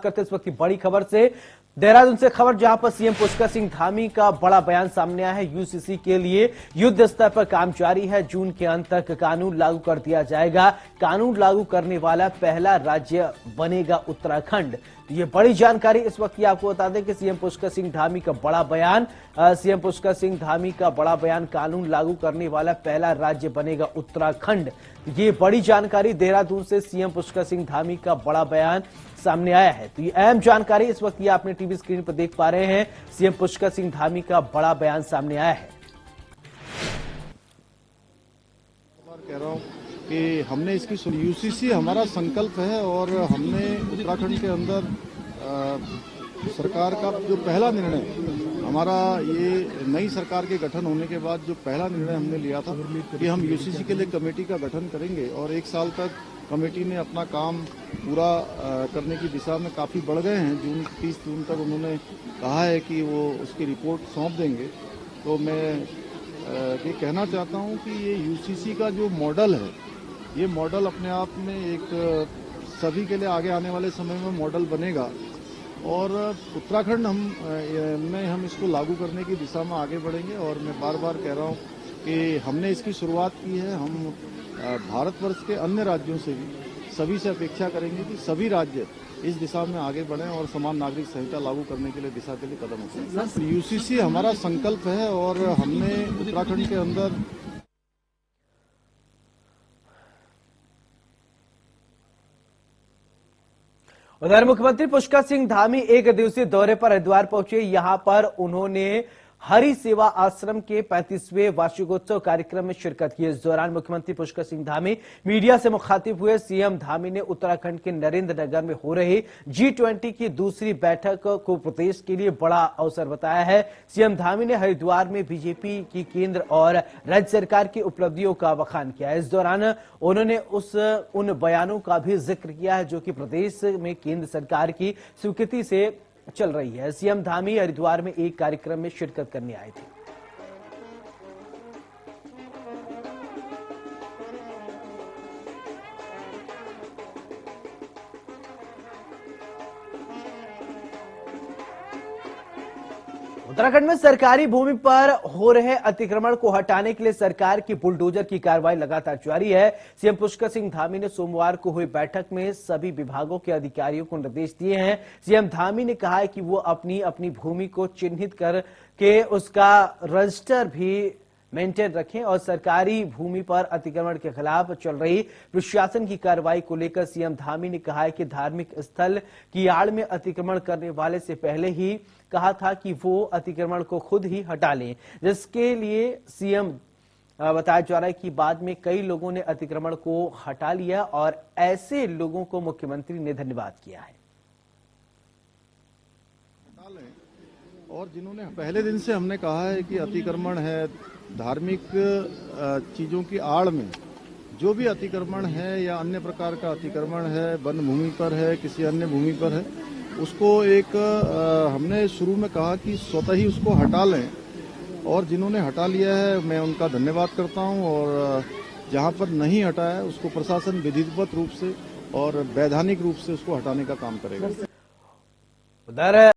शुरुआत करते हैं इस वक्त की बड़ी खबर से। देहरादून से खबर, जहां पर सीएम पुष्कर सिंह धामी का बड़ा बयान सामने आया है। यूसीसी के लिए युद्ध स्तर पर काम जारी है। जून के अंत तक कानून लागू कर दिया जाएगा। कानून लागू करने वाला पहला राज्य बनेगा उत्तराखंड। ये बड़ी जानकारी इस वक्त की आपको बता दें कि सीएम पुष्कर सिंह धामी का बड़ा बयान, सीएम पुष्कर सिंह धामी का बड़ा बयान, कानून लागू करने वाला पहला राज्य बनेगा उत्तराखंड। ये बड़ी जानकारी देहरादून से सीएम पुष्कर सिंह धामी का बड़ा बयान सामने आया है। तो ये अहम जानकारी इस वक्त ये आपने टीवी स्क्रीन पर देख पा रहे हैं। सीएम पुष्कर सिंह धामी का बड़ा बयान सामने आया है। कह रहा हूं कि हमने इसकी यूसीसी हमारा संकल्प है और हमने उत्तराखंड के अंदर सरकार का जो पहला निर्णय, हमारा ये नई सरकार के गठन होने के बाद जो पहला निर्णय हमने लिया था कि हम यूसीसी के लिए कमेटी का गठन करेंगे और 1 साल तक कमेटी ने अपना काम पूरा करने की दिशा में काफ़ी बढ़ गए हैं। 30 जून तक उन्होंने कहा है कि वो उसकी रिपोर्ट सौंप देंगे। तो मैं ये कहना चाहता हूं कि ये यूसीसी का जो मॉडल है, ये मॉडल अपने आप में एक सभी के लिए आगे आने वाले समय में मॉडल बनेगा और उत्तराखंड हम इसको लागू करने की दिशा में आगे बढ़ेंगे। और मैं बार बार कह रहा हूं कि हमने इसकी शुरुआत की है। हम भारतवर्ष के अन्य राज्यों से भी सभी से अपेक्षा करेंगे कि सभी राज्य इस दिशा में आगे बढ़ें और समान नागरिक संहिता लागू करने के लिए दिशा के लिए कदम उठाएं। यूसीसी हमारा संकल्प है और हमने उत्तराखंड के अंदर उधर मुख्यमंत्री पुष्कर सिंह धामी 1 दिवसीय दौरे पर हरिद्वार पहुंचे। यहां पर उन्होंने हरि सेवा आश्रम के 35वें वार्षिकोत्सव कार्यक्रम में शिरकत की। इस दौरान मुख्यमंत्री पुष्कर सिंह धामी मीडिया से मुखातिब हुए। सीएम धामी ने उत्तराखंड के नरेंद्र नगर में हो रही G20 की दूसरी बैठक को प्रदेश के लिए बड़ा अवसर बताया है। सीएम धामी ने हरिद्वार में बीजेपी की केंद्र और राज्य सरकार की उपलब्धियों का बखान किया। इस दौरान उन्होंने उन बयानों का भी जिक्र किया है जो कि प्रदेश में केंद्र सरकार की स्वीकृति से चल रही है। सीएम धामी हरिद्वार में एक कार्यक्रम में शिरकत करने आए थे। उत्तराखंड में सरकारी भूमि पर हो रहे अतिक्रमण को हटाने के लिए सरकार की बुलडोजर की कार्रवाई लगातार जारी है। सीएम पुष्कर सिंह धामी ने सोमवार को हुई बैठक में सभी विभागों के अधिकारियों को निर्देश दिए हैं। सीएम धामी ने कहा है कि वो अपनी अपनी भूमि को चिन्हित करके उसका रजिस्टर भी मेंटेन रखें और सरकारी भूमि पर अतिक्रमण के खिलाफ चल रही प्रशासन की कार्रवाई को लेकर सीएम धामी ने कहा है कि धार्मिक स्थल की आड़ में अतिक्रमण करने वाले से पहले ही कहा था कि वो अतिक्रमण को खुद ही हटा लें, जिसके लिए सीएम बताया जा रहा है कि बाद में कई लोगों ने अतिक्रमण को हटा लिया और ऐसे लोगों को मुख्यमंत्री ने धन्यवाद किया है। और जिन्होंने पहले दिन से हमने कहा है कि अतिक्रमण है, धार्मिक चीजों की आड़ में जो भी अतिक्रमण है या अन्य प्रकार का अतिक्रमण है, वन भूमि पर है, किसी अन्य भूमि पर है, उसको एक हमने शुरू में कहा कि स्वतः ही उसको हटा लें। और जिन्होंने हटा लिया है मैं उनका धन्यवाद करता हूं और जहां पर नहीं हटा है उसको प्रशासन विधिवत रूप से और वैधानिक रूप से उसको हटाने का काम करेगा। उधर